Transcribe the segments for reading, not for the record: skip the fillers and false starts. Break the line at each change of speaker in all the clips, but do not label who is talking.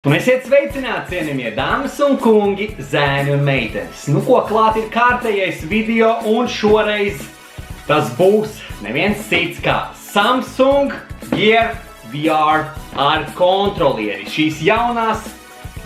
Un esiet sveicināti, cienījamie dāmas un kungi, zēni un meitenes. Nu ko, klāt ir kārtējais video, un šoreiz tas būs neviens cits kā Samsung Gear VR ar kontrolieri. Šīs jaunās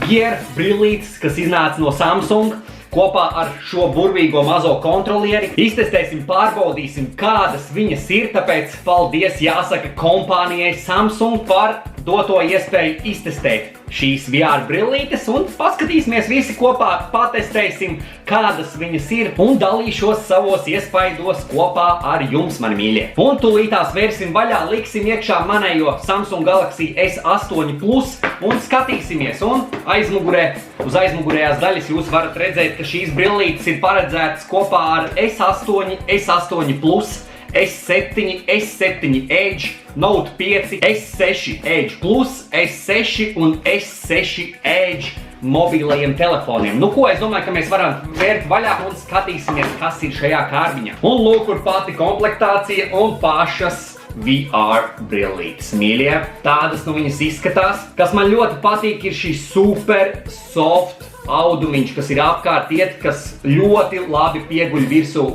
Gear brillītes, kas iznāca no Samsung, kopā ar šo burvīgo mazo kontrolieri. Iztestēsim, pārbaudīsim, kādas viņas ir, tāpēc paldies jāsaka kompānijai Samsung par doto iespēju iztestēt šīs VR brillītes un paskatīsimies visi kopā, patestēsim, kādas viņas ir un dalīšos savos iespaidos kopā ar jums, mani mīļie. Un tūlītās vērsim vaļā, liksim iekšā manējo Samsung Galaxy S8 Plus un skatīsimies. Un uz aizmugurējās daļas jūs varat redzēt, ka šīs brillītes ir paredzētas kopā ar S8, S8 Plus, S7, S7 Edge, Note 5, S6 Edge Plus, S6 un S6 Edge mobilajiem telefoniem. Nu ko, es domāju, ka mēs varam vērt vaļā un skatīsimies, kas ir šajā kārbiņā. Un lūk, kur pati komplektācija un pašas VR brillītes, mīļie. Tādas nu viņas izskatās. Kas man ļoti patīk, ir šī super soft audumiņš, kas ir apkārt iet, kas ļoti labi pieguļ virsū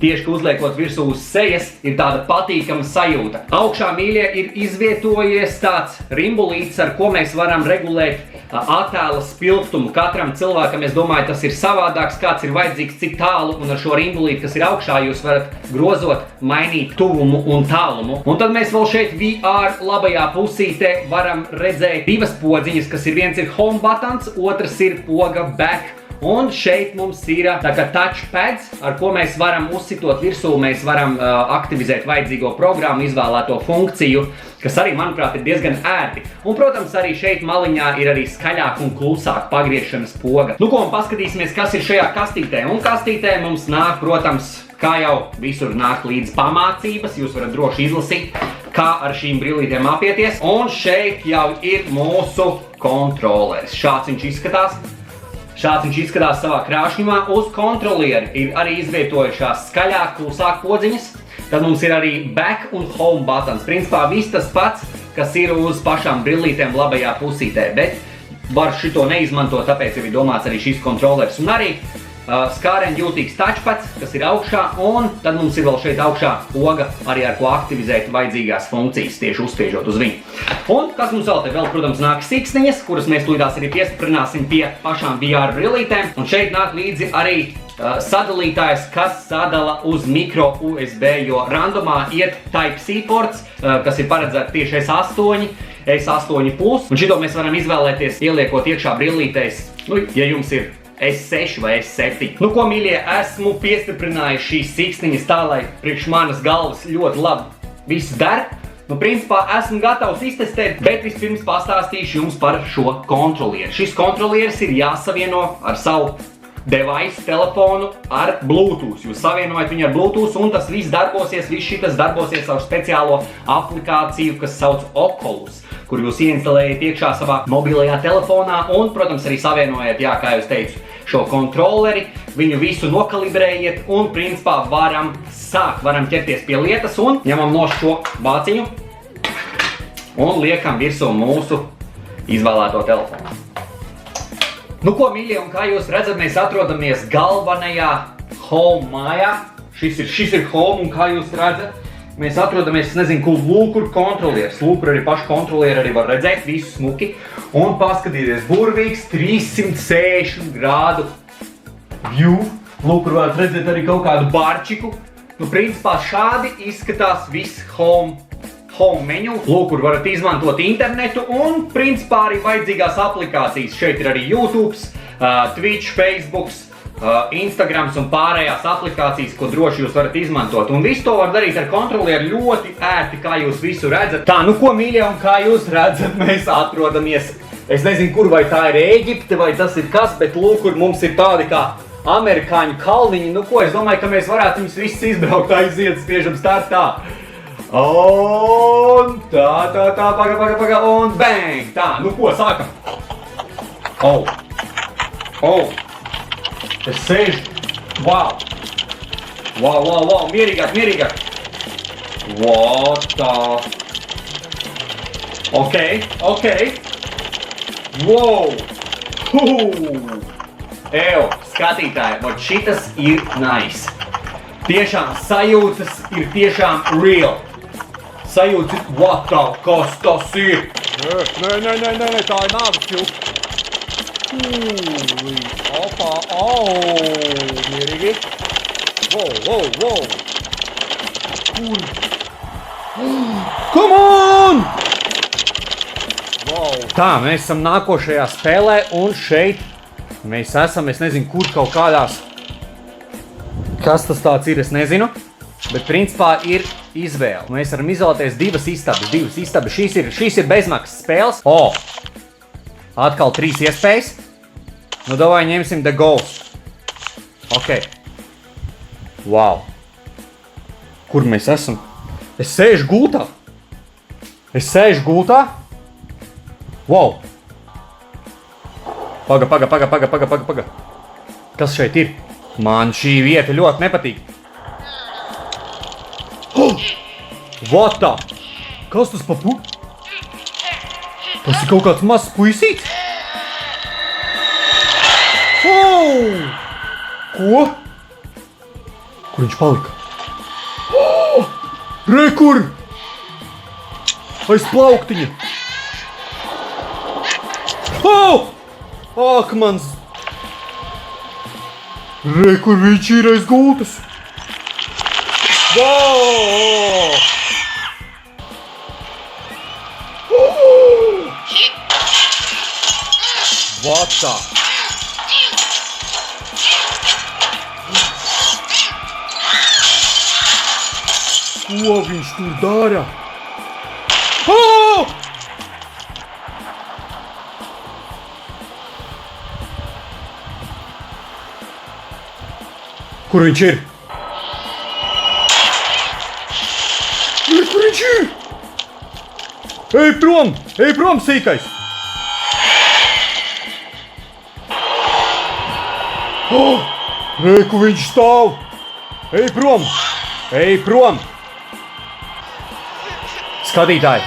tieši uzliekot virsū uz sejas, ir tāda patīkama sajūta. Augšā, mīļie, ir izvietojies tāds rimbulītis, ar ko mēs varam regulēt attēla spilgtumu. Katram cilvēkam, es domāju, tas ir savādāks, kāds ir vajadzīgs, cik tālu, un ar šo rimbulīti, kas ir augšā, jūs varat grozot, mainīt tuvumu un tālumu. Un tad mēs vēl šeit VR labajā pusītē varam redzēt divas podziņas, kas ir viens ir home buttons, otrs ir poga back. Un šeit mums ir tā kā touchpads, ar ko mēs varam uzsitot virsū, mēs varam aktivizēt vajadzīgo programmu, izvēlēto funkciju, kas arī, manuprāt, ir diezgan ērti. Un, protams, arī šeit maliņā ir arī skaļāk un klusāk pagriešanas poga. Nu ko, un paskatīsimies, kas ir šajā kastītē. Un kastītē mums nāk, protams, kā jau visur nāk līdz pamācības, jūs varat droši izlasīt, kā ar šīm brillītēm apieties. Un šeit jau ir mūsu kontroleris. Šāds viņš izskatās savā krāšņumā. Uz kontrolieri ir arī izvietojušās skaļāk, klusāk podziņas. Tad mums ir arī back un home buttons. Principā viss tas pats, kas ir uz pašām brillītēm labajā pusītē. Bet var šito neizmantot, tāpēc jau ir domāts arī šis kontroleris. Un arī skārēn jūtīgs touchpads, kas ir augšā, un tad mums ir vēl šeit augšā poga, arī ar ko aktivizēt vajadzīgās funkcijas, tieši uzspiežot uz viņu. Un kas mums vēl te vēl, protams, nāk siksniņas, kuras mēs tūlītās arī piestiprināsim pie pašām VR brillītēm. Un šeit nāk līdzi arī sadalītājs, kas sadala uz micro USB, jo randomā iet Type-C ports, kas ir paredzēts tieši S8, S8 Plus. Un šito mēs varam izvēlēties, ieliekot iekšā brillītēs, ja jums ir S6 vai S7. Nu ko, mīļie, esmu piestiprinājis šīs siksniņas tā, lai priekš manas galvas ļoti labi viss der. Nu, principā, esmu gatavs iztestēt, bet vispirms pastāstīšu jums par šo kontrolieri. Šis kontrolieris ir jāsavieno ar savu device telefonu ar Bluetooth. Jūs savienojat viņu ar Bluetooth, un tas viss šitas darbosies ar speciālo aplikāciju, kas sauc Oculus, kur jūs ieinstalējat iekšā savā mobilajā telefonā un, protams, arī savienojat, kā jūs teicu, šo kontroleri, viņu visu nokalibrējiet un, principā, varam ķerties pie lietas un ņemam no šo bāciņu un liekam virsū mūsu izvēlēto telefonu. Nu ko, mīļie, un kā jūs redzat, mēs atrodamies galvenajā home mājā. Šis ir home, un kā jūs redzat, mēs atrodamies, nezinu, kur kontrolieris. Lūk, kur arī pašu kontrolieri arī var redzēt visu smuki. Un paskatīties, burvīgs 360 grādu view. Lūk, kur varat redzēt arī kaut kādu barčiku. Nu, principā šādi izskatās viss home menu. Lūk, kur varat izmantot internetu un, principā, arī vajadzīgās aplikācijas. Šeit ir arī YouTube, Twitch, Facebook, Instagrams un pārējās aplikācijas, ko droši jūs varat izmantot. Un visu to var darīt ar kontrolieri ļoti ērti, kā jūs visu redzat. Tā, nu ko, mīļie, un kā jūs redzat, mēs atrodamies, es nezinu, kur, vai tā ir Ēģipte, vai tas ir kas, bet lūk, kur mums ir tādi kā amerikāņu kalniņi. Nu ko, es domāju, ka mēs varētu jums visus izbraukt, aiziet, spiežam startā. Un paga, un bang! Tā, nu ko, sākam! Es sēžu, wow, mierīgāk! What the... Ok. Wow! Ew, skatītāji, vot šitas ir nice. Tiešām sajūtas ir tiešām real. Sajūtas ir, what the, kas tas ir?
Nē, tā ir nāves cilpa. Opa, mierīgi. Wow. Kur? Come on! Wow. Tā, mēs esam nākošajā spēlē un šeit mēs esam, es nezinu, kur kaut kādās. Kas tas tāds ir, es nezinu. Bet principā ir izvēle. Mēs varam izvēlēties divas istabas. Šīs ir bezmaksas spēles. Atkal 3 iespējas. Nu, davai ņemsim The Ghost. Ok. Wow. Kur mēs esam? Es sēžu gultā. Wow. Paga. Kas šeit ir? Man šī vieta ļoti nepatīk. What the? Kas tas pa pu? Tas ir kaut kāds mazs puisīts? Ko? Kur viņš palika? Rekur! Aiz plauktiņa! Ak, mans! Rekur viņš ir aiz gultas! Wow! What the? Ko viņš tur dara? Kur viņš ir? Kur viņš ir? Ej prom, sīkais! Reku viņš stāv! Ej prom! Skatītāji!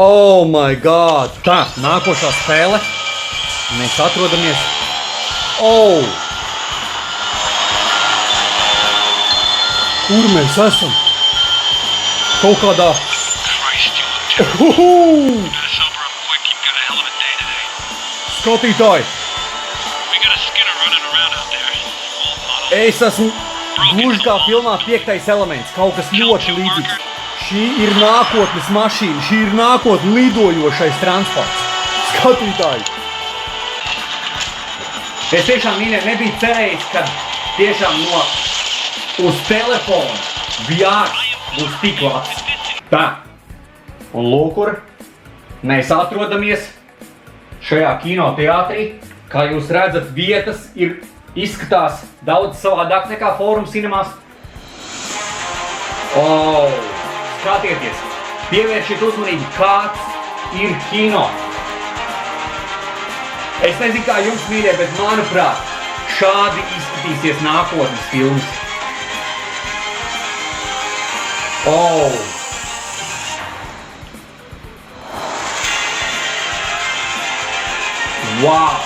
Oh my god! Tā, nākošā spēle. Mēs atrodamies. Kur mēs esam? Kaut kādā. Skatītāji! Es esmu gluži kā filmā 5. elements, kaut kas ļoti līdzīgs. Šī ir nākotnes mašīna, šī ir nākotne lidojošais transports. Skatītāji!
Es tiešām nebiju cerējis, ka tiešām uz telefonu VR būs tik labs. Tā, un lūk, kur mēs atrodamies šajā kinoteātrī. Kā jūs redzat, vietas izskatās daudz savādāk nekā Forum Cinemās. Skatieties, pievēršiet uzmanību, kāds ir kino. Es nezinu, kā jums, mīļie, bet manuprāt, šādi izskatīsies nākotnes filmas. Wow!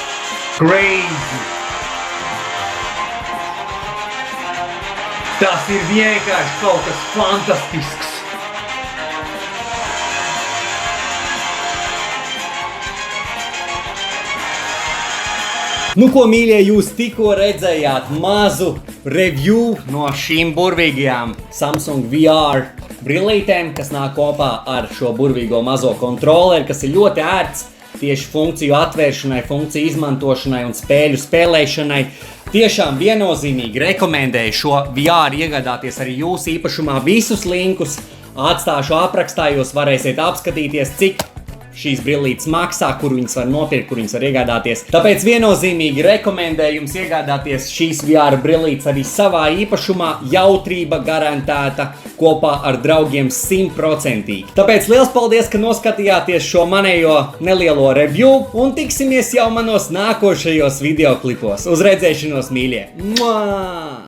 Crazy! Tas ir vienkārši kaut kas fantastisks! Nu, ko, mīļie, jūs tikko redzējāt mazu review no šīm burvīgajām Samsung VR brillītēm, kas nāk kopā ar šo burvīgo mazo kontroleri, kas ir ļoti ērts tieši funkciju atvēršanai, funkciju izmantošanai un spēļu spēlēšanai. Tiešām viennozīmīgi rekomendēju šo VR iegādāties arī jūsu īpašumā. Visus linkus atstāšu aprakstā, jūs varēsiet apskatīties, cik šīs brillītes maksā, kur viņas var nopirkt, kur viņas var iegādāties. Tāpēc viennozīmīgi rekomendēju jums iegādāties šīs VR brillītes arī savā īpašumā, jautrība garantēta kopā ar draugiem 100%. Tāpēc liels paldies, ka noskatījāties šo manējo nelielo review un tiksimies jau manos nākošajos videoklipos. Uz redzēšanos, mīļie! Mua!